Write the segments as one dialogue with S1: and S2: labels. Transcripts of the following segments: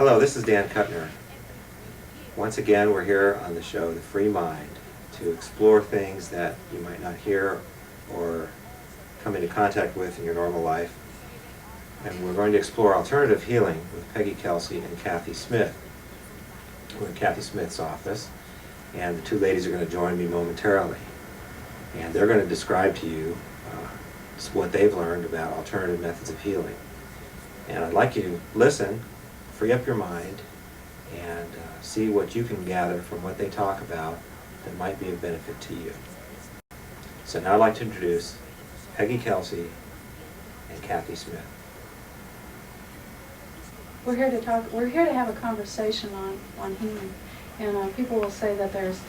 S1: Hello, this is Dan Kuttner. Once again, we're here on the show, The Free Mind, to explore things that you might not hear or come into contact with in your normal life. And we're going to explore alternative healing with Peggy Kelsey and Kathy Smith. We're in Kathy Smith's office, and the two ladies are going to join me momentarily. And they're going to describe to you what they've learned about alternative methods of healing. And I'd like you to listen, free up your mind, and see what you can gather from what they talk about that might be of benefit to you. So now I'd like to introduce Peggy Kelsey and Kathy Smith.
S2: We're here to have a conversation on healing. And people will say that there's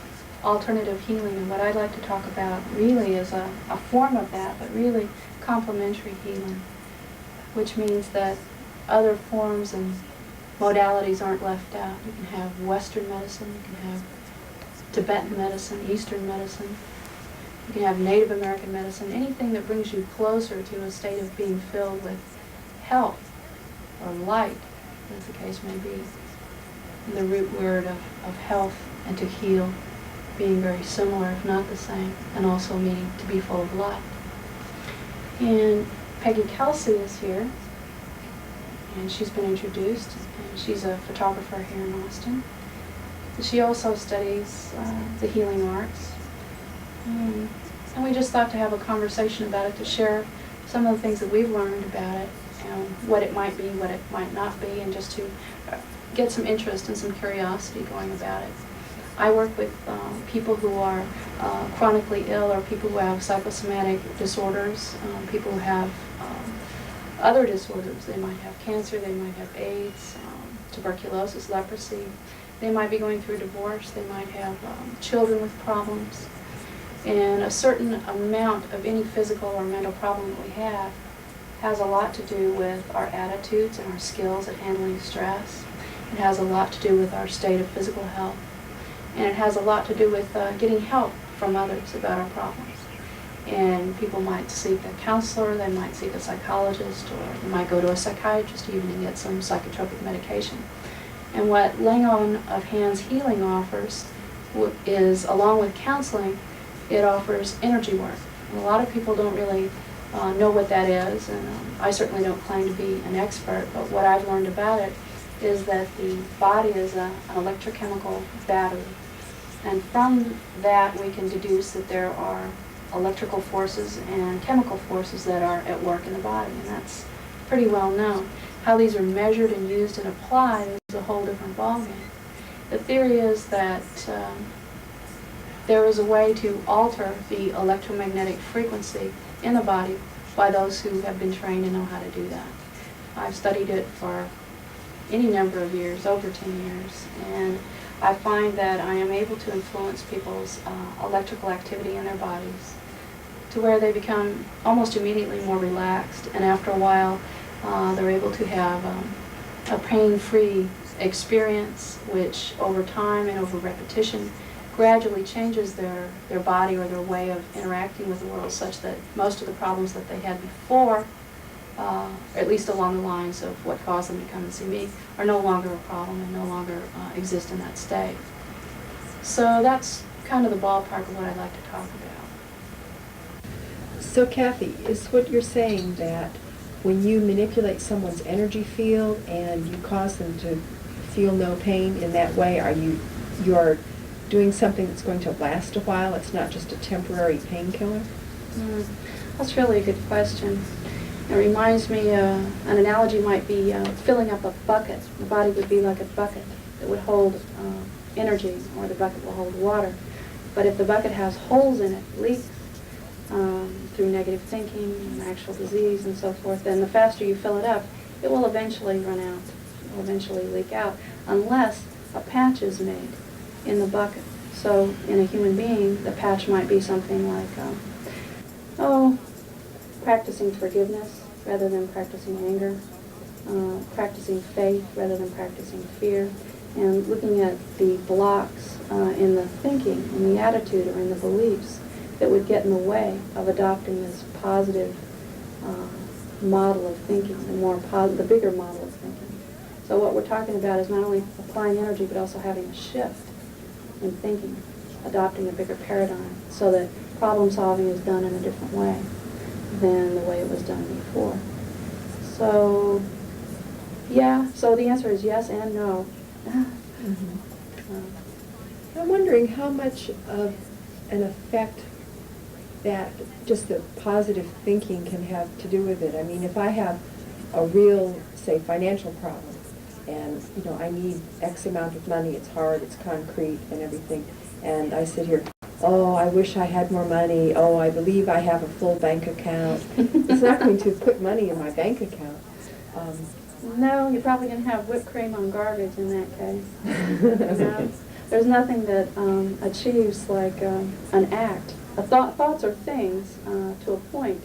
S2: alternative healing, and what I'd like to talk about really is a form of that, but really complementary healing, which means that other forms and modalities aren't left out. You can have Western medicine, you can have Tibetan medicine, Eastern medicine, you can have Native American medicine, anything that brings you closer to a state of being filled with health or light, as the case may be. And the root word of health and to heal being very similar, if not the same, and also meaning to be full of light. And Peggy Kelsey is here, and she's been introduced, and she's a photographer here in Austin. She also studies the healing arts. And we just thought to have a conversation about it, to share some of the things that we've learned about it, and what it might be, what it might not be, and just to get some interest and some curiosity going about it. I work with people who are chronically ill, or people who have psychosomatic disorders, people who have other disorders. They might have cancer, they might have AIDS, tuberculosis, leprosy. They might be going through a divorce, they might have children with problems. And a certain amount of any physical or mental problem that we have has a lot to do with our attitudes and our skills at handling stress. It has a lot to do with our state of physical health. And it has a lot to do with getting help from others about our problems. And people might seek a counselor, they might seek a psychologist, or they might go to a psychiatrist even and get some psychotropic medication. And what laying on of hands healing offers is, along with counseling, it offers energy work. And a lot of people don't really know what that is, and I certainly don't claim to be an expert, but what I've learned about it is that the body is an electrochemical battery. And from that we can deduce that there are electrical forces and chemical forces that are at work in the body, and that's pretty well known. How these are measured and used and applied is a whole different ballgame. The theory is that there is a way to alter the electromagnetic frequency in the body by those who have been trained and know how to do that. I've studied it for any number of years, over 10 years, and I find that I am able to influence people's electrical activity in their bodies to where they become almost immediately more relaxed, and after a while they're able to have a pain-free experience, which over time and over repetition gradually changes their body or their way of interacting with the world, such that most of the problems that they had before, at least along the lines of what caused them to come and see me, are no longer a problem and no longer exist in that state. So that's kind of the ballpark of what I'd like to talk about.
S3: So Kathy, is what you're saying that when you manipulate someone's energy field and you cause them to feel no pain in that way, you're doing something that's going to last a while? It's not just a temporary painkiller?
S2: That's really a good question. It reminds me, an analogy might be filling up a bucket. The body would be like a bucket that would hold energy, or the bucket will hold water. But if the bucket has holes in it, leaks, through negative thinking and actual disease and so forth, then the faster you fill it up, it will eventually run out. It will eventually leak out, unless a patch is made in the bucket. So in a human being, the patch might be something like, practicing forgiveness rather than practicing anger, practicing faith rather than practicing fear, and looking at the blocks in the thinking, in the attitude, or in the beliefs that would get in the way of adopting this positive model of thinking, the bigger model of thinking. So what we're talking about is not only applying energy, but also having a shift in thinking, adopting a bigger paradigm, so that problem solving is done in a different way than the way it was done before. So, yeah, so the answer is yes and no.
S3: I'm wondering how much of an effect that just the positive thinking can have to do with it. I mean, if I have a real, say, financial problem, and, you know, I need X amount of money, it's hard, it's concrete and everything, and I sit here, oh, I wish I had more money, oh, I believe I have a full bank account. It's not going to put money in my bank account.
S2: No, you're probably going to have whipped cream on garbage in that case. No, there's nothing that achieves like an act. Thoughts are things to a point,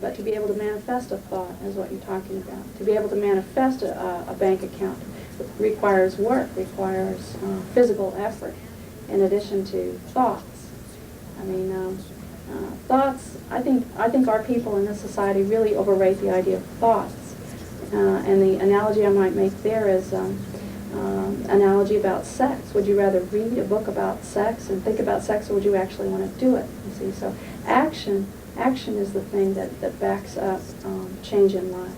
S2: but to be able to manifest a thought is what you're talking about. To be able to manifest a bank account requires work, requires physical effort, in addition to thoughts. I mean, thoughts. I think our people in this society really overrate the idea of thoughts. And the analogy I might make there is analogy about sex. Would you rather read a book about sex and think about sex, or would you actually want to do it? You see, so action is the thing that backs up change in life.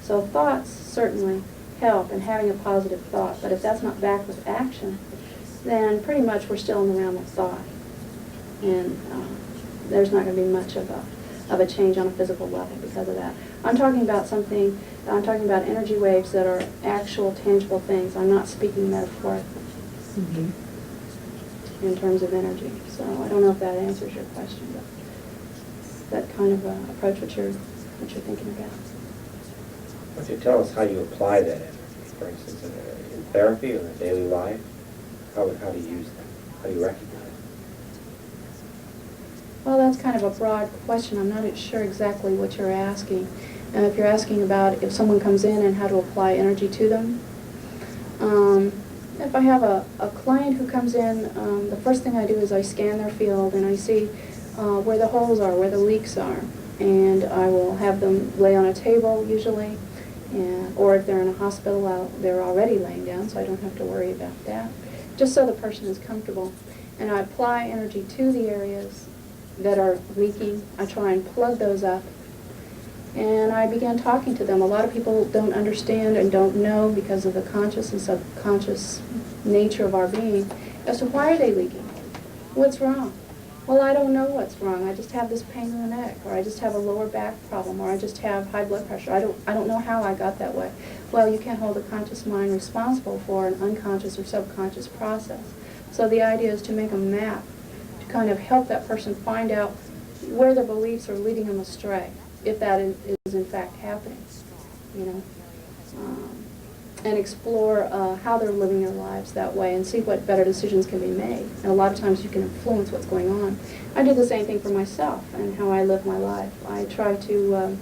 S2: So thoughts certainly help in having a positive thought, but if that's not backed with action, then pretty much we're still in the realm of thought, and there's not going to be much of a change on a physical level because of that. I'm talking about energy waves that are actual, tangible things. I'm not speaking metaphorically in terms of energy. So I don't know if that answers your question, but that kind of approach what you're thinking about.
S4: Why don't you tell us how you apply that energy, for instance, in therapy or in daily life? How do you use that? How do you recognize it?
S2: Well, that's kind of a broad question. I'm not sure exactly what you're asking. If you're asking about if someone comes in and how to apply energy to them, if I have a client who comes in, the first thing I do is I scan their field and I see where the holes are, where the leaks are. And I will have them lay on a table usually, or if they're in a hospital, they're already laying down, so I don't have to worry about that, just so the person is comfortable. And I apply energy to the areas that are leaking. I try and plug those up, and I began talking to them. A lot of people don't understand and don't know because of the conscious and subconscious nature of our being as to why are they leaking? What's wrong? Well, I don't know what's wrong. I just have this pain in the neck, or I just have a lower back problem, or I just have high blood pressure. I don't know how I got that way. Well, you can't hold the conscious mind responsible for an unconscious or subconscious process. So the idea is to make a map to kind of help that person find out where their beliefs are leading them astray, if that is in fact happening, you know, and explore how they're living their lives that way and see what better decisions can be made. And a lot of times you can influence what's going on. I do the same thing for myself and how I live my life. I try to,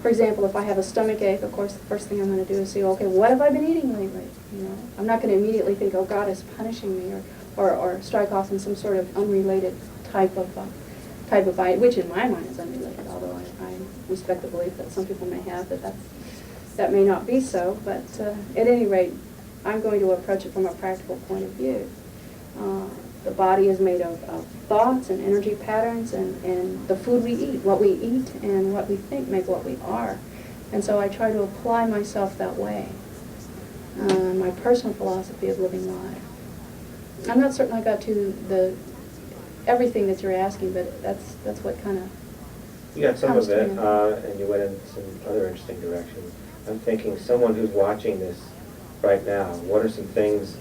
S2: for example, if I have a stomach ache, of course, the first thing I'm going to do is say, okay, what have I been eating lately? You know, I'm not going to immediately think, oh, God is punishing me, or strike off in some sort of unrelated type of bite, which in my mind is unrelated, although I respect the belief that some people may have that may not be so. But at any rate, I'm going to approach it from a practical point of view. The body is made of thoughts and energy patterns, and the food we eat, what we eat and what we think make what we are. And so I try to apply myself that way, my personal philosophy of living life. I'm not certain I got to everything that you're asking, but that's what kind of
S4: You got some
S2: comes
S4: of
S2: to
S4: it,
S2: me.
S4: and you went in some other interesting directions. I'm thinking someone who's watching this right now, what are some things,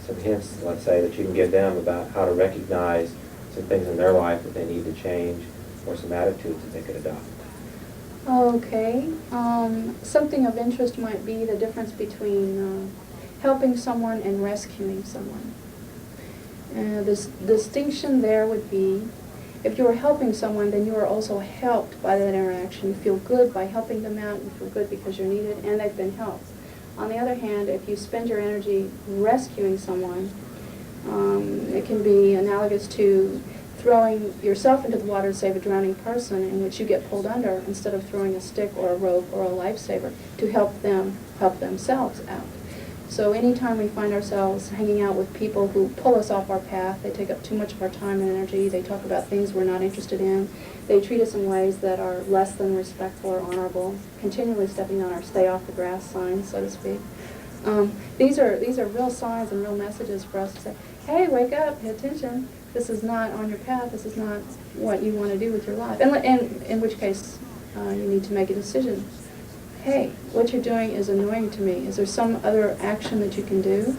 S4: some hints, let's say, that you can give them about how to recognize some things in their life that they need to change, or some attitudes that they could adopt?
S2: Okay. Something of interest might be the difference between helping someone and rescuing someone. The distinction there would be, if you are helping someone, then you are also helped by that interaction. You feel good by helping them out. You feel good because you're needed, and they've been helped. On the other hand, if you spend your energy rescuing someone, it can be analogous to throwing yourself into the water to save a drowning person, in which you get pulled under instead of throwing a stick or a rope or a lifesaver to help them help themselves out. So anytime we find ourselves hanging out with people who pull us off our path, they take up too much of our time and energy, they talk about things we're not interested in, they treat us in ways that are less than respectful or honorable, continually stepping on our stay off the grass signs, so to speak. These are real signs and real messages for us to say, hey, wake up, pay attention. This is not on your path. This is not what you want to do with your life. And in which case, you need to make a decision. Hey, what you're doing is annoying to me. Is there some other action that you can do,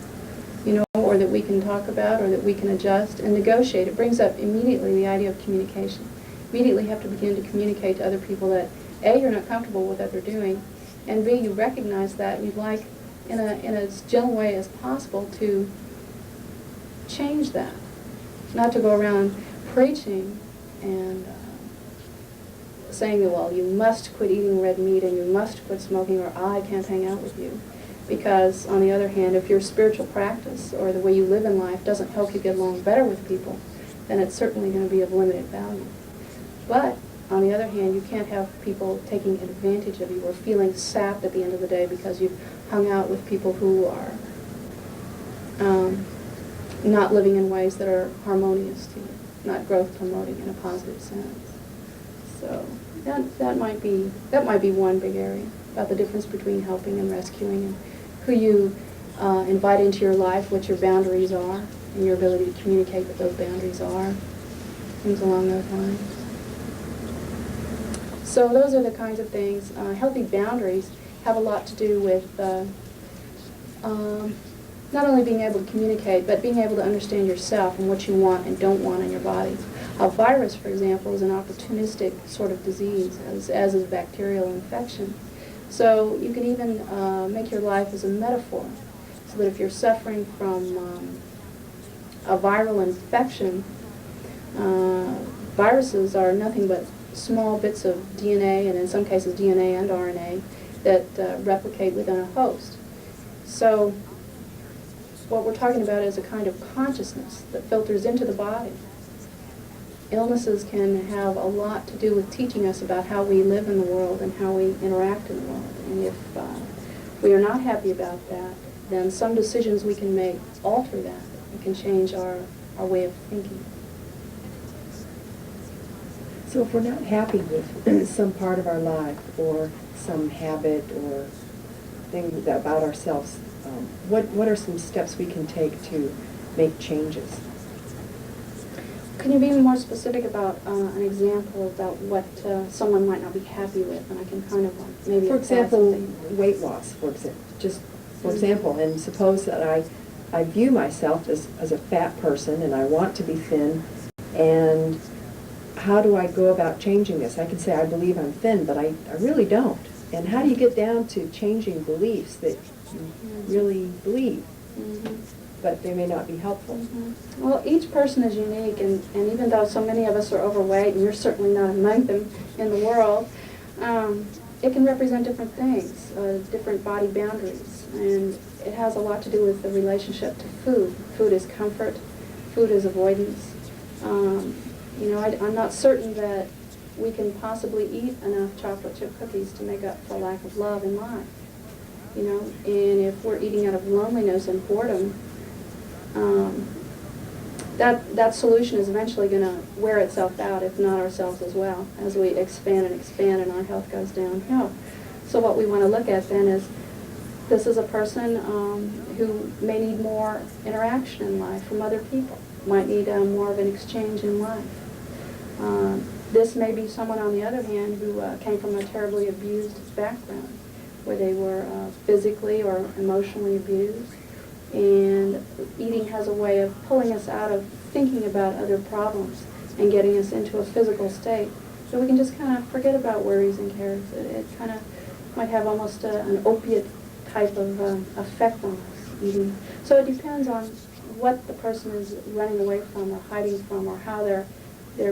S2: or that we can talk about, or that we can adjust and negotiate? It brings up immediately the idea of communication. Immediately you have to begin to communicate to other people that A, you're not comfortable with what they're doing, and B, you recognize that and you'd like, in as gentle way as possible, to change that. Not to go around preaching and saying that, well, you must quit eating red meat and you must quit smoking, or I can't hang out with you. Because, on the other hand, if your spiritual practice or the way you live in life doesn't help you get along better with people, then it's certainly going to be of limited value. But, on the other hand, you can't have people taking advantage of you or feeling sapped at the end of the day because you've hung out with people who are not living in ways that are harmonious to you, not growth promoting in a positive sense. So that might be one big area about the difference between helping and rescuing, and who you invite into your life, what your boundaries are, and your ability to communicate what those boundaries are, things along those lines. So those are the kinds of things. Healthy boundaries have a lot to do with not only being able to communicate, but being able to understand yourself and what you want and don't want in your body. A virus, for example, is an opportunistic sort of disease, as is bacterial infection. So you can even make your life as a metaphor, so that if you're suffering from a viral infection, viruses are nothing but small bits of DNA, and in some cases DNA and RNA, that replicate within a host. So what we're talking about is a kind of consciousness that filters into the body. Illnesses can have a lot to do with teaching us about how we live in the world and how we interact in the world. And if we are not happy about that, then some decisions we can make alter that. It can change our way of thinking.
S3: So if we're not happy with some part of our life or some habit or thing about ourselves, what are some steps we can take to make changes?
S2: Can you be more specific about an example about what someone might not be happy with, and I can kind of maybe
S3: For
S2: add
S3: example,
S2: something.
S3: weight loss, for example, and suppose that I view myself as a fat person and I want to be thin, and how do I go about changing this? I can say I believe I'm thin, but I really don't. And how do you get down to changing beliefs that you really believe, but they may not be helpful?
S2: Well, each person is unique, and even though so many of us are overweight, and you're certainly not among them in the world, it can represent different things, different body boundaries, and it has a lot to do with the relationship to food. Food is comfort, food is avoidance. I'm not certain that we can possibly eat enough chocolate chip cookies to make up for a lack of love in life. And if we're eating out of loneliness and boredom, that solution is eventually going to wear itself out, if not ourselves as well, as we expand and our health goes downhill. So what we want to look at then is, this is a person who may need more interaction in life from other people, might need more of an exchange in life. This may be someone, on the other hand, who came from a terribly abused background, where they were physically or emotionally abused. And eating has a way of pulling us out of thinking about other problems and getting us into a physical state, so we can just kind of forget about worries and cares. It kind of might have almost an opiate type of effect on us, eating. So it depends on what the person is running away from or hiding from, or how their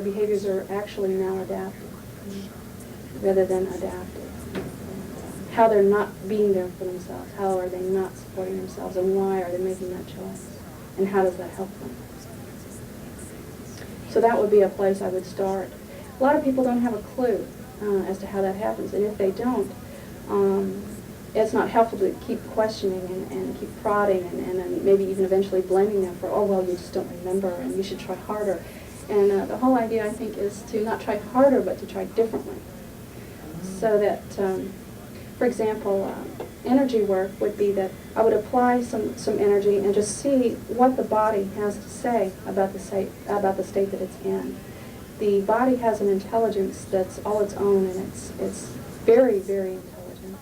S2: behaviors are actually maladaptive rather than adaptive. How they're not being there for themselves, how are they not supporting themselves, and why are they making that choice, and how does that help them? So that would be a place I would start. A lot of people don't have a clue as to how that happens, and if they don't, it's not helpful to keep questioning and keep prodding and then maybe even eventually blaming them for, oh, well, you just don't remember and you should try harder. And the whole idea, I think, is to not try harder, but to try differently. So that, for example, energy work would be that I would apply some energy and just see what the body has to say about the state that it's in. The body has an intelligence that's all its own, and it's very, very intelligent.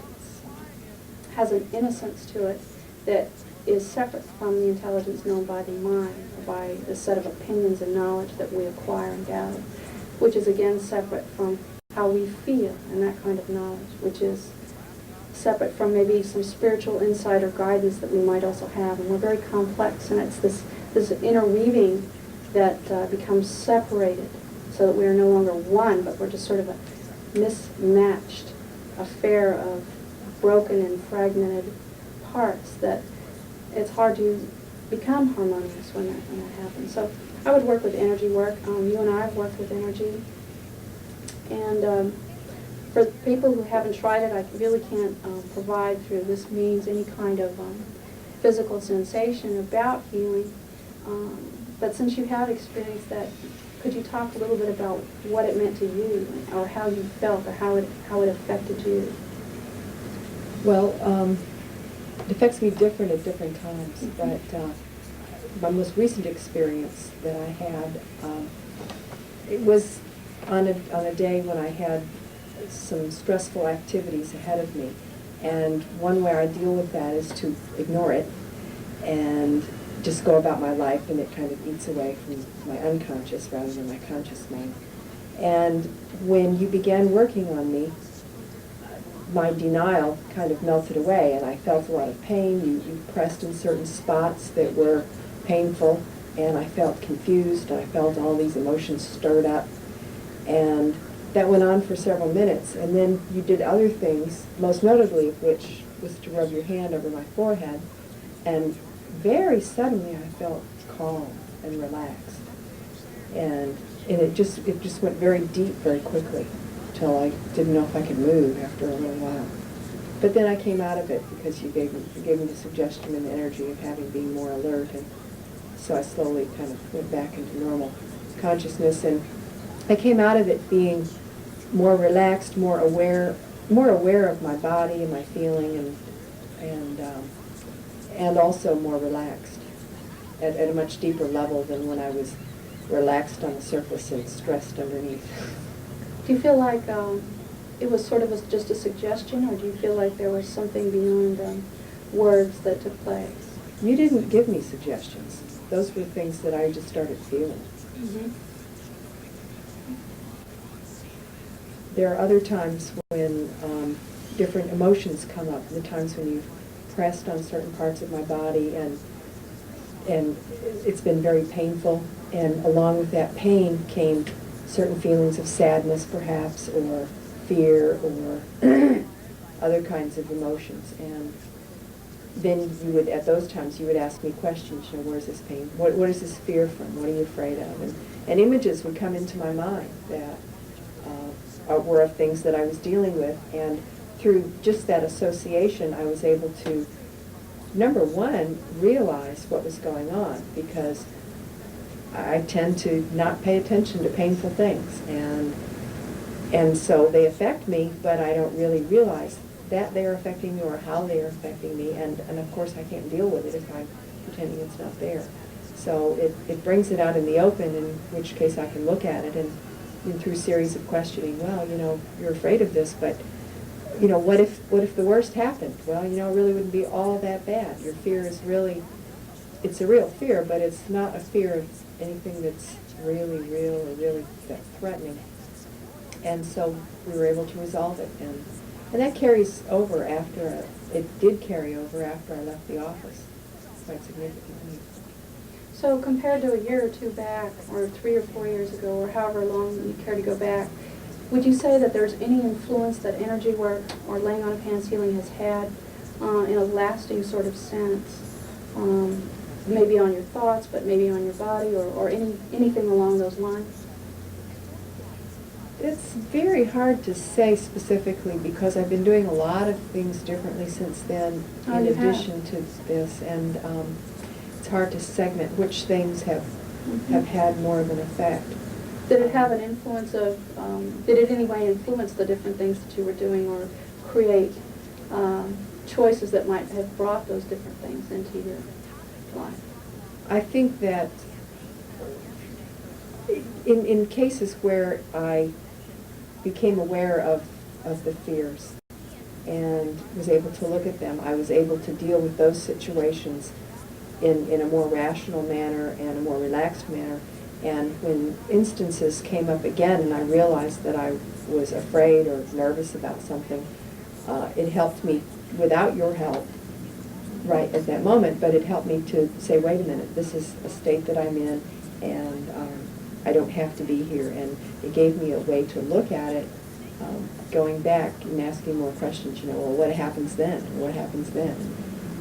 S2: It has an innocence to it that is separate from the intelligence known by the mind, or by the set of opinions and knowledge that we acquire and gather, which is again separate from how we feel and that kind of knowledge, which is separate from maybe some spiritual insight or guidance that we might also have. And we're very complex, and it's this interweaving that becomes separated so that we are no longer one, but we're just sort of a mismatched affair of broken and fragmented parts that it's hard to become harmonious when that happens. So I would work with energy work. You and I have worked with energy. And for people who haven't tried it, I really can't provide through this means any kind of physical sensation about healing. But since you have experienced that, could you talk a little bit about what it meant to you, or how you felt, or how it affected you?
S3: Well, it affects me different at different times, but my most recent experience that I had, it was on a day when I had some stressful activities ahead of me. And one way I deal with that is to ignore it and just go about my life, and it kind of eats away from my unconscious rather than my conscious mind. And when you began working on me, my denial kind of melted away, and I felt a lot of pain. You pressed in certain spots that were painful, and I felt confused, and I felt all these emotions stirred up. And that went on for several minutes, and then you did other things, most notably of which was to rub your hand over my forehead, and very suddenly I felt calm and relaxed. And it just went very deep very quickly, till I didn't know if I could move after a little while. But then I came out of it because you gave me the suggestion and the energy of having been more alert, and so I slowly kind of went back into normal consciousness, and I came out of it being more relaxed, more aware of my body and my feeling, and also more relaxed at a much deeper level than when I was relaxed on the surface and stressed underneath.
S2: Do you feel like it was sort of just a suggestion, or do you feel like there was something beyond words that took place?
S3: You didn't give me suggestions. Those were things that I just started feeling.
S2: Mm-hmm.
S3: There are other times when different emotions come up, the times when you've pressed on certain parts of my body, and it's been very painful, and along with that pain came certain feelings of sadness perhaps, or fear, or other kinds of emotions. And then you would, at those times, you would ask me questions, where's this pain? What is this fear from? What are you afraid of? And images would come into my mind that were of things that I was dealing with. And through just that association, I was able to, number one, realize what was going on, because I tend to not pay attention to painful things, and so they affect me, but I don't really realize that they are affecting me or how they are affecting me, and of course I can't deal with it if I'm pretending it's not there. So it brings it out in the open, in which case I can look at it, and through a series of questioning, well, you're afraid of this, but what if the worst happened? Well, it really wouldn't be all that bad. Your fear is really, it's a real fear, but it's not a fear of anything that's really real or really that's threatening. And so we were able to resolve it, and that carries over after, it did carry over after I left the office, quite significantly.
S2: So compared to a year or two back, or 3 or 4 years ago, or however long you care to go back, would you say that there's any influence that energy work or laying on of hands healing has had in a lasting sort of sense? Maybe on your thoughts, but maybe on your body, or anything along those lines?
S3: It's very hard to say specifically because I've been doing a lot of things differently since then
S2: Oh,
S3: in
S2: you have.
S3: addition to this, and it's hard to segment which things have had more of an effect.
S2: Did it have an influence of, did it in any way influence the different things that you were doing or create choices that might have brought those different things into your life?
S3: I think that in cases where I became aware of the fears and was able to look at them, I was able to deal with those situations in a more rational manner and a more relaxed manner. And when instances came up again and I realized that I was afraid or nervous about something, it helped me, without your help, right at that moment, but it helped me to say, wait a minute, this is a state that I'm in, and I don't have to be here. And it gave me a way to look at it, going back and asking more questions, well, what happens then? What happens then?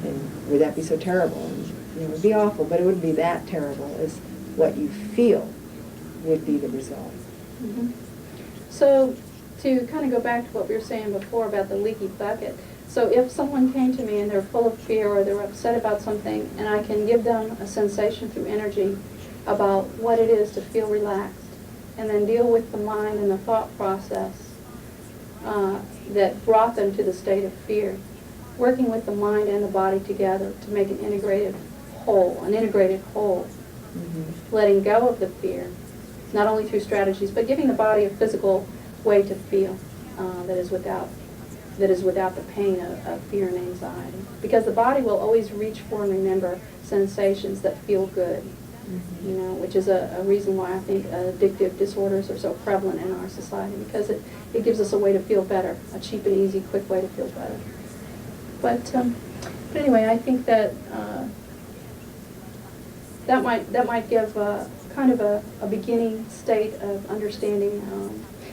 S3: And would that be so terrible? And, it would be awful, but it wouldn't be that terrible as what you feel would be the result.
S2: Mhm. So, to kind of go back to what we were saying before about the leaky bucket, so if someone came to me and they're full of fear or they're upset about something, and I can give them a sensation through energy about what it is to feel relaxed, and then deal with the mind and the thought process that brought them to the state of fear, working with the mind and the body together to make an integrated whole,
S3: Mm-hmm.
S2: letting go of the fear, not only through strategies, but giving the body a physical way to feel that is without the pain of fear and anxiety. Because the body will always reach for and remember sensations that feel good,
S3: Mm-hmm.
S2: Which is a reason why I think addictive disorders are so prevalent in our society, because it gives us a way to feel better, a cheap and easy, quick way to feel better. But anyway, I think that that might give kind of a beginning state of understanding.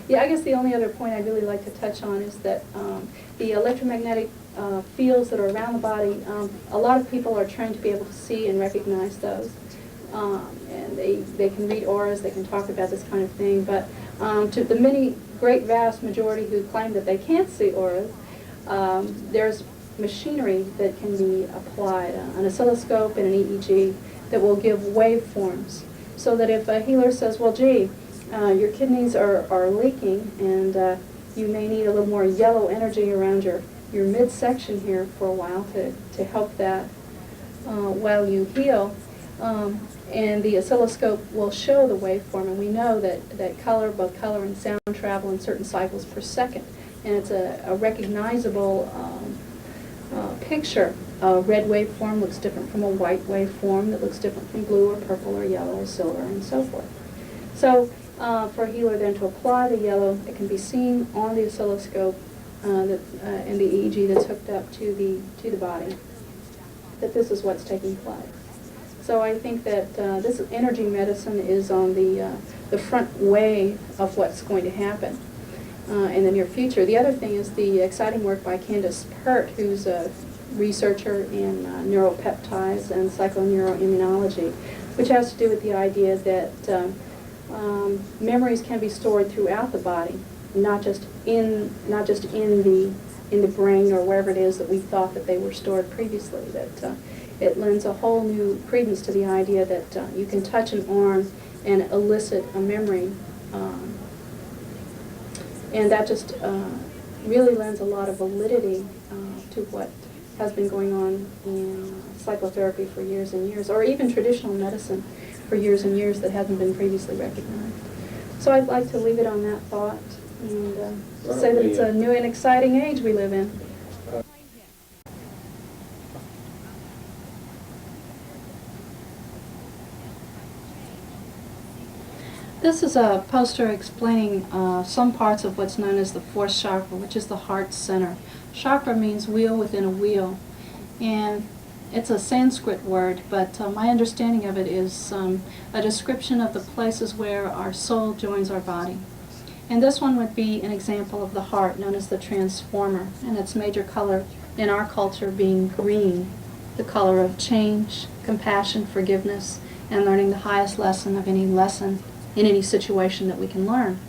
S2: I guess the only other point I'd really like to touch on is that the electromagnetic fields that are around the body, a lot of people are trained to be able to see and recognize those. And they can read auras, they can talk about this kind of thing, but to the great vast majority who claim that they can't see auras, there's machinery that can be applied, an oscilloscope and an EEG, that will give waveforms, so that if a healer says, well, gee, your kidneys are leaking and you may need a little more yellow energy around your midsection here for a while to help that while you heal, and the oscilloscope will show the waveform, and we know that both color and sound travel in certain cycles per second, and it's a recognizable picture. A red waveform looks different from a white waveform that looks different from blue or purple or yellow or silver and so forth. So for a healer then to apply the yellow, it can be seen on the oscilloscope and the EEG that's hooked up to the body, that this is what's taking place. So I think that this energy medicine is on the front wave of what's going to happen in the near future. The other thing is the exciting work by Candace Pert, who's a researcher in neuropeptides and psychoneuroimmunology, which has to do with the idea that memories can be stored throughout the body, not just in the brain or wherever it is that we thought that they were stored previously. That it lends a whole new credence to the idea that you can touch an arm and elicit a memory, and that just really lends a lot of validity to what has been going on in psychotherapy for years and years, or even traditional medicine for years and years that hasn't been previously recognized. So I'd like to leave it on that thought and say that it's a new and exciting age we live in. This is a poster explaining some parts of what's known as the fourth chakra, which is the heart center. Chakra means wheel within a wheel, and it's a Sanskrit word, but my understanding of it is a description of the places where our soul joins our body. And this one would be an example of the heart, known as the transformer, and its major color in our culture being green, the color of change, compassion, forgiveness, and learning the highest lesson of any lesson in any situation that we can learn.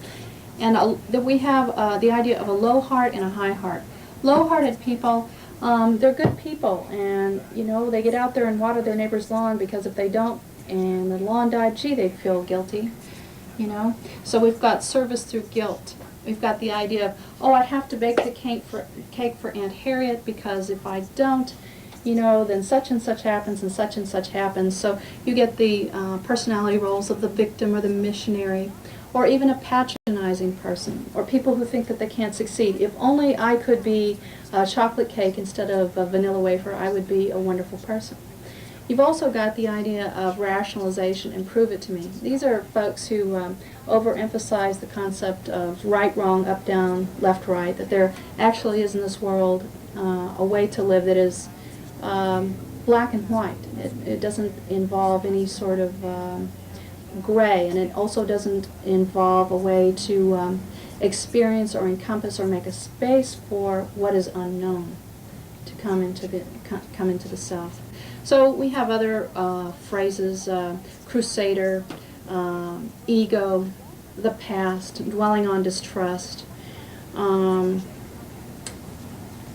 S2: And that we have the idea of a low heart and a high heart. Low-hearted people, they're good people, and you know, they get out there and water their neighbor's lawn, because if they don't and the lawn died, gee, they'd feel guilty, you know. So we've got service through guilt. We've got the idea of, oh, I have to bake the cake for Aunt Harriet, because if I don't, you know, then such and such happens and such happens. So you get the personality roles of the victim or the missionary, or even a patronizing person, or people who think that they can't succeed. If only I could be a chocolate cake instead of a vanilla wafer, I would be a wonderful person. You've also got the idea of rationalization and prove it to me. These are folks who overemphasize the concept of right, wrong, up, down, left, right, that there actually is in this world a way to live that is black and white. It doesn't involve any sort of gray, and it also doesn't involve a way to experience or encompass or make a space for what is unknown to come into the self. So we have other phrases: crusader, ego, the past, dwelling on distrust.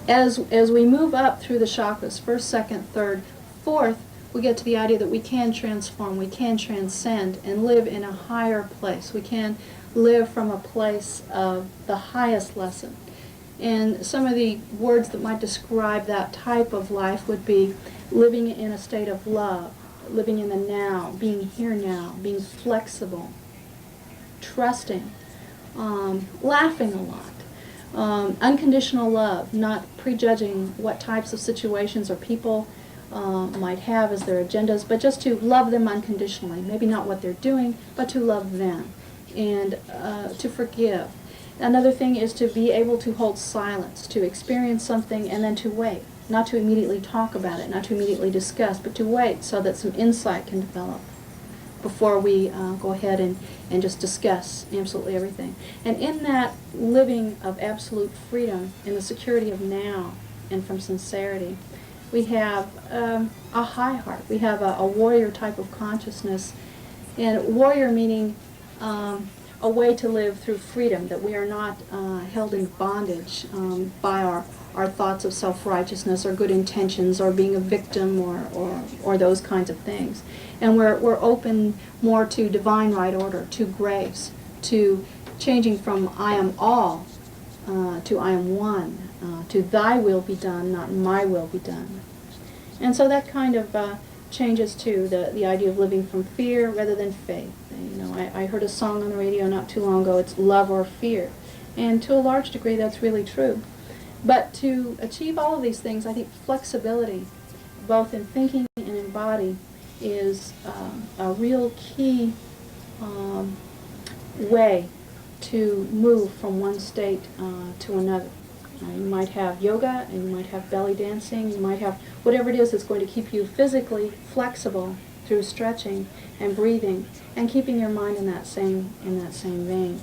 S2: As we move up through the chakras, first, second, third, fourth, we get to the idea that we can transform, we can transcend, and live in a higher place. We can live from a place of the highest lesson. And some of the words that might describe that type of life would be living in a state of love, living in the now, being here now, being flexible, trusting, laughing a lot, unconditional love, not prejudging what types of situations or people might have as their agendas, but just to love them unconditionally. Maybe not what they're doing, but to love them, and to forgive. Another thing is to be able to hold silence, to experience something and then to wait. Not to immediately talk about it, not to immediately discuss, but to wait so that some insight can develop before we go ahead and just discuss absolutely everything. And in that living of absolute freedom, in the security of now and from sincerity, we have a high heart. We have a warrior type of consciousness. And warrior meaning a way to live through freedom, that we are not held in bondage by our thoughts of self-righteousness or good intentions or being a victim or those kinds of things. And we're open more to divine right order, to grace, to changing from I am all to I am one, to thy will be done, not my will be done. And so that kind of changes to the idea of living from fear rather than faith. You know, I heard a song on the radio not too long ago, it's love or fear. And to a large degree that's really true. But to achieve all of these things, I think flexibility, both in thinking and in body, is a real key way to move from one state to another. You might have yoga, and you might have belly dancing, you might have whatever it is that's going to keep you physically flexible through stretching and breathing and keeping your mind in that same vein.